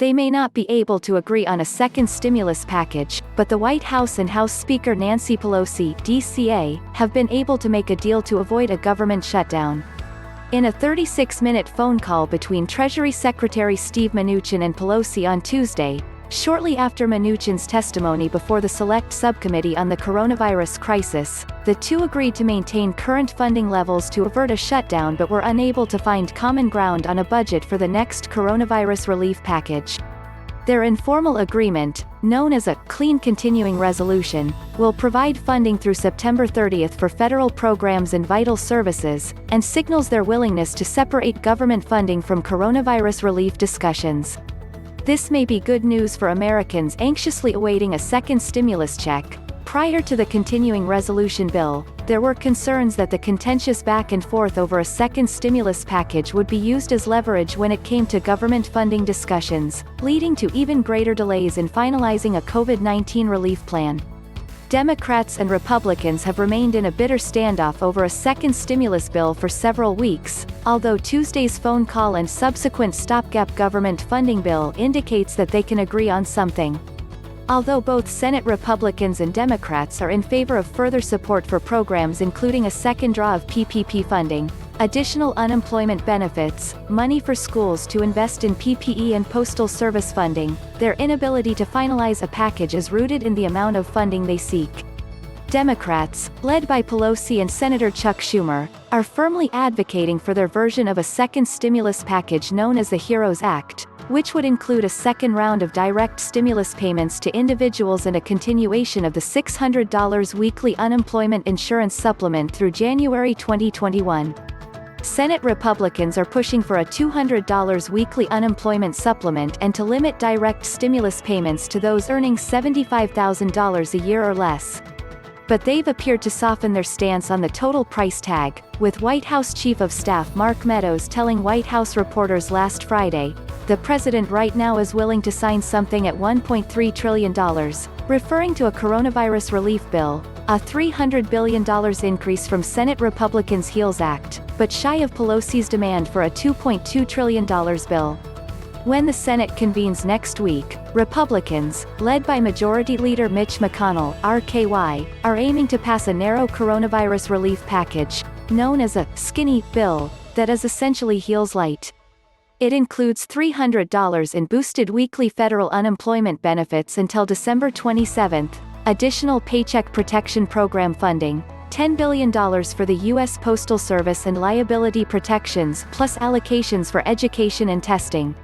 They may not be able to agree on a second stimulus package, but the White House and House Speaker Nancy Pelosi, DCA, have been able to make a deal to avoid a government shutdown. In a 36-minute phone call between Treasury Secretary Steve Mnuchin and Pelosi on Tuesday, shortly after Mnuchin's testimony before the Select Subcommittee on the coronavirus crisis, the two agreed to maintain current funding levels to avert a shutdown but were unable to find common ground on a budget for the next coronavirus relief package. Their informal agreement, known as a clean continuing resolution, will provide funding through September 30 for federal programs and vital services, and signals their willingness to separate government funding from coronavirus relief discussions. This may be good news for Americans anxiously awaiting a second stimulus check. Prior to the continuing resolution bill, there were concerns that the contentious back and forth over a second stimulus package would be used as leverage when it came to government funding discussions, leading to even greater delays in finalizing a COVID-19 relief plan. Democrats and Republicans have remained in a bitter standoff over a second stimulus bill for several weeks, although Tuesday's phone call and subsequent stopgap government funding bill indicates that they can agree on something. Although both Senate Republicans and Democrats are in favor of further support for programs including a second draw of PPP funding, additional unemployment benefits, money for schools to invest in PPE and Postal Service funding, their inability to finalize a package is rooted in the amount of funding they seek. Democrats, led by Pelosi and Senator Chuck Schumer, are firmly advocating for their version of a second stimulus package known as the HEROES Act, which would include a second round of direct stimulus payments to individuals and a continuation of the $600 weekly unemployment insurance supplement through January 2021. Senate Republicans are pushing for a $200 weekly unemployment supplement and to limit direct stimulus payments to those earning $75,000 a year or less. But they've appeared to soften their stance on the total price tag, with White House Chief of Staff Mark Meadows telling White House reporters last Friday, "The president right now is willing to sign something at $1.3 trillion, referring to a coronavirus relief bill, a $300 billion increase from Senate Republicans' HEALS Act, but shy of Pelosi's demand for a $2.2 trillion bill." When the Senate convenes next week, Republicans, led by Majority Leader Mitch McConnell, RKY, are aiming to pass a narrow coronavirus relief package, known as a skinny bill, that is essentially HEALS-lite. It includes $300 in boosted weekly federal unemployment benefits until December 27, additional Paycheck Protection Program funding, $10 billion for the U.S. Postal Service and liability protections plus allocations for education and testing,